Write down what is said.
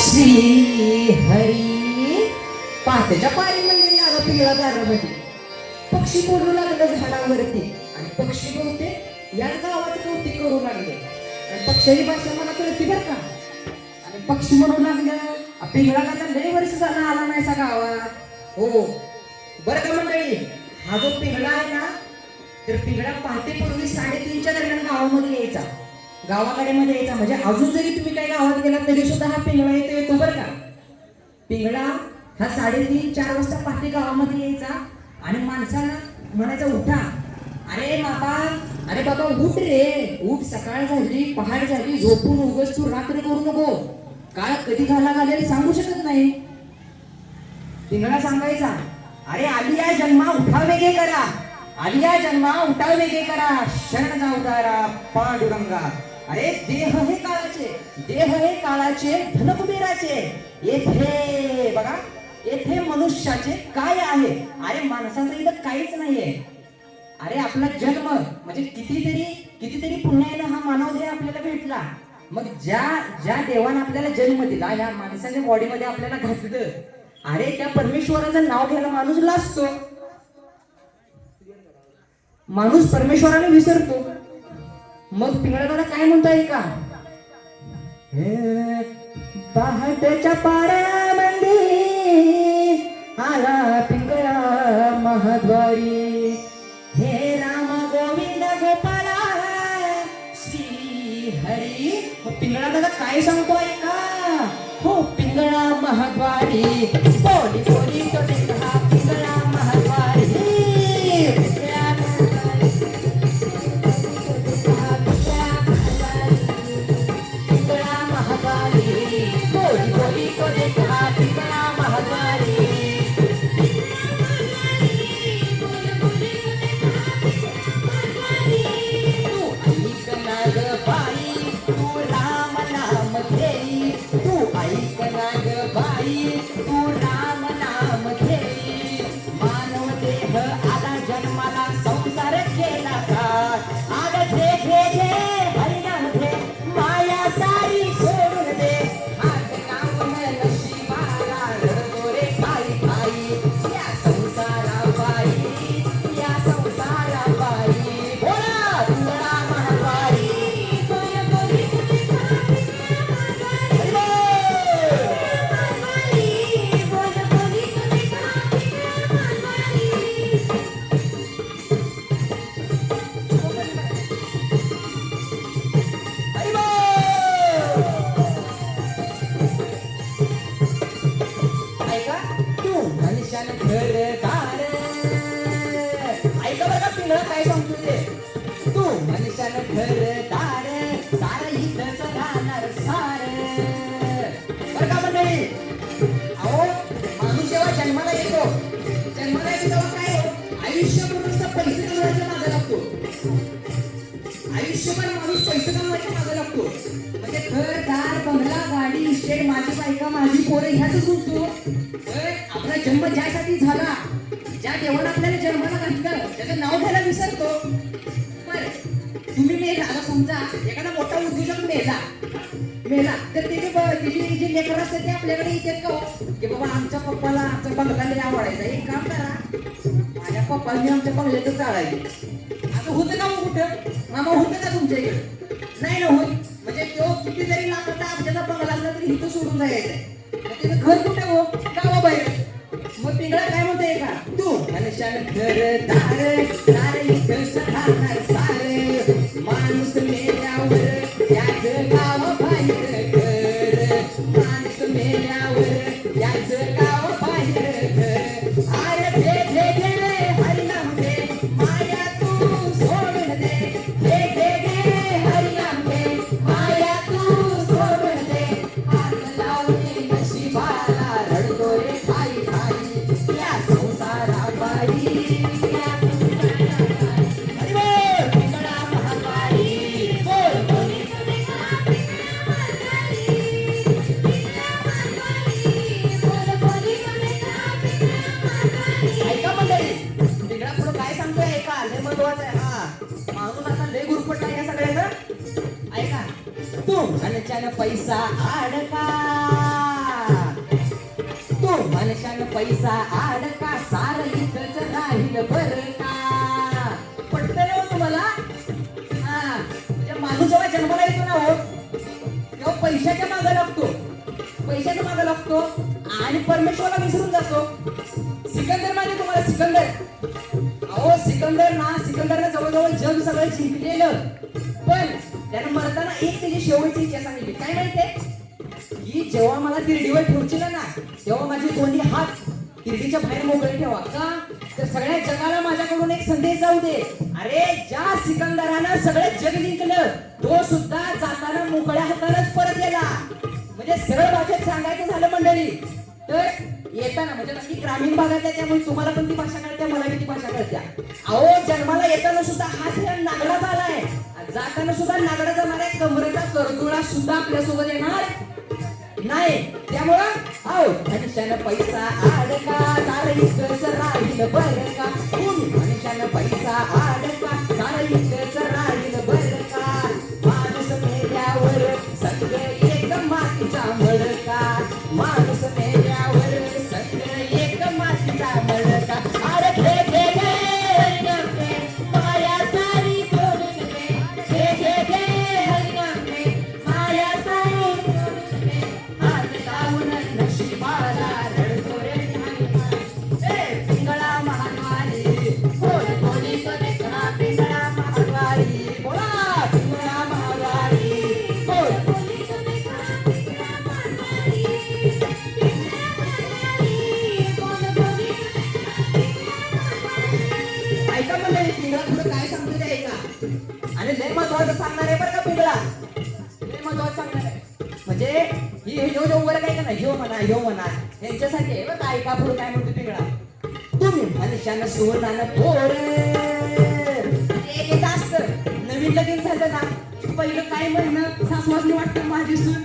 श्री हरी पहाटेच्या पारी मंदिरी आला पिंगळा दारामध्ये. पक्षी बोलू लागलं झाडावरती आणि पक्षी बोलते याच गावाचं कौतिक करू लागले. आणि पक्षी भाषा मला कळती बरं का. आणि पक्षी म्हणू लागलं पिंगळा का लय वर्ष झाला आला नाही सा गावात. हो बरं का मंडळी, हा जो पिंगळा आहे ना तर पिंगळा पहाटे पूर्वी 3:30च्या दरम्यान गावामध्ये यायचा, गावाकडे मध्ये यायचा. म्हणजे अजून जरी तुम्ही काही गावात गेला तरी सुद्धा हा पिंगळा येतो बरं का. पिंगळा हा 3:30-4 वाजता पहाटे गावामध्ये यायचा आणि माणसाला म्हणायचा उठा, अरे बाबा उठ रे, उठ, सकाळ झाली, पहाट झाली, झोपून उगाच तू रात्र करू नको, काळ कधी घालेल सांगू शकत नाही. पिंगळा सांगायचा, अरे आलिया जन्मा उठाव वेगे करा, आलिया जन्मा उठाव वेगे करा, शरण जाऊदारा पांडुरंगा. अरे देह हे काळाचे, देह हे काळाचे, धन कुबेराचे, येथे बघा येथे मनुष्याचे काय आहे. अरे माणसाचं इथं काहीच नाहीये. अरे आपला जन्म म्हणजे कितीतरी पुण्यानं हा मानव देह आपल्याला भेटला. मग ज्या देवानं आपल्याला जन्म दिला, या माणसाच्या बॉडीमध्ये आपल्याला घातलं, अरे त्या परमेश्वराचं नाव घ्यायला माणूस लाजतो, माणूस परमेश्वराला विसरतो. मग पिंगळा दादा काय म्हणताय का, पहाटेच्या पाऱ्यामध्ये आला पिंगळा महाद्वारी, हे राम गोविंद गोपाला श्री हरी. पिंगळा दादा काय सांगतोय का, हो पिंगळा महाद्वारी, बोली बोली तो देखा पिंगळा महाद्वारी, पिंगळा महाद्वारी, बोली बोली तो देखा पिंगळा महाद्वारी. तू ऐक ना ग बाई, तू राम नाम घेई, तू ऐक ना ग बाई, तू राम नाम घेई. मानव देह आला जन्माला, संसार केला का, आग घे घे घे हरिनाम घे, माया सारी सोडून दे, हात लावून नशिबाला रडतो रे खाई खाई. या संसाराबाई, या संसाराबाई, बोला पिंगळा महाद्वारी. ऐका तू मनुष्यानं घरदार, ऐका बरं का पिंगळा काय सांगतो ते, तू मनुष्यानं घरदार, सार इथंच राहणार सार. बरं का मंडळी, अहो माणूस जेव्हा जन्माला येतो तेव्हा काय हो, आयुष्यभर नुसतं पैसे कमवायच्या मागे लागतो, आयुष्यभर माणूस पैसे कमवायच्या मागे लागतो. म्हणजे घरदार, बंगला, गाडी, इस्टेट, माझी बायका, माझी पोरं ह्यातच गुंततो. आपला जन्म ज्यासाठी झाला, ज्या देवानं आपल्याला जन्माला घातलं त्याचं नाव घ्यायला विसरतो. तुम्ही मेला, आता समजा एखादा मोठा उद्योजक मेला तर त्याची जे लेकर असते ते आपल्याकडे येतात का हो, की बाबा आमच्या पप्पाला आमच्या बंगल्याला आवडायचं, एक काम करा माझ्या पप्पाने आमच्या बंगल्यातच जाळायचे. आता होतं का मग कुठं मामा, होतं का तुमच्या इकडे, नाही ना होत. म्हणजे तो किती जरी लाखाचा आपल्याला बंगला असला तरी इथं सोडून जायचंय, त्याचं घर कुठे हो, गावाबाहेर. मग पिंगळा काय म्हणतोय का, तू मनुष्यानं घरदार, सारे इथंच राहणार सारे, माणूस मेल्यावर त्याचं गाव बाहेर घर, माणूस मेल्यावर त्याचं गाव बाहेर घर. अरे घे घे घे रे हरिनाम घे, माया तू सोडून दे, घे घे घे हरिनाम घे, माया तू सोडून दे, हात लावून नशिबाला रडतो रे खाई खाई. या संसाराबाई, या संसाराबाई, पैसा आडका सार इथंच राहील बरं का. पटतंय ना हो तुम्हाला? हा, म्हणजे माणूस जेव्हा जन्माला येतो ना हो तेव्हा पैशाच्या मागे लागतो, पैशाच्या मागे लागतो आणि परमेश्वराला विसरून जातो. सिकंदर माहिती तुम्हाला? सिकंदर, अहो सिकंदरनं जवळजवळ जग सगळं जिंकलेलं, पण त्यानं मरताना एक त्याची शेवटची इच्छा सांगितली. काय माहितीये? की जेव्हा मला तिरडीवर ठेवशील ना तेव्हा माझे दोन्ही हात तिरडीच्या बाहेर मोकळे ठेवा. का तर सगळ्या जगाला माझ्याकडून एक संदेश जाऊ दे. अरे ज्या सिकंदरानं सगळं जग जिंकलं तो सुद्धा जाताना मोकळ्या हातानंच परत गेला. म्हणजे सरळ भाषेत सांगायचं झालं मंडळी तर येताना, म्हणजे मी ग्रामीण भागातल्या त्यामुळे तुम्हाला पण ती भाषा कळते, मला ती भाषा कळत्या. अहो जन्माला येताना सुद्धा हात नागडाचा आलाय, जाताना सुद्धा नागडा जाणार आहे. कमरेचा करदुळा सुद्धा आपल्यासोबत येणार नाही. त्यामुळं अहो मनुष्यानं पैसा आडका सारं इतकंच राहील बरं का. मनुष्यानं पैसा आडका सारं इतकंच राहील बरं का. माणूस मेल्यावर सगळं एक मातीचा मडका. माणूस मेल्यावर सगळं एक मातीचा मडका. अरे घे घे घे हरिनाम घे माया सारी सोडून घे. घे घे घे हरिनाम घे माया सारी सोडून घे. हात लावून नशिबाला रडतो रे पिंगळा महाद्वारी. कोण कोणी तो देखा पिंगळा महाद्वारी. बोला पिंगळा महाद्वारी. कोण कोणी तो देखा पिंगळा महाद्वारी. ऐका मंडळी, पिंगळा थोडं काय सांगतो ते ऐका. आणि लय महत्वाचं सांगणार आहे बरं का पिंगळा, लय महत्वाचं सांगणार आहे. म्हणजे ही ह्यो वर काय का नाही, ह्यो म्हणा यांच्यासाठी आहे बरं का. ऐका पुढे काय म्हणतो पिंगळा. तुम्ही मनुष्यानं सुवर्णानं पोर एक असतं नवीन लगीन झालं ना पहिलं काय म्हणणं सासवासनी वाटतं माझी सून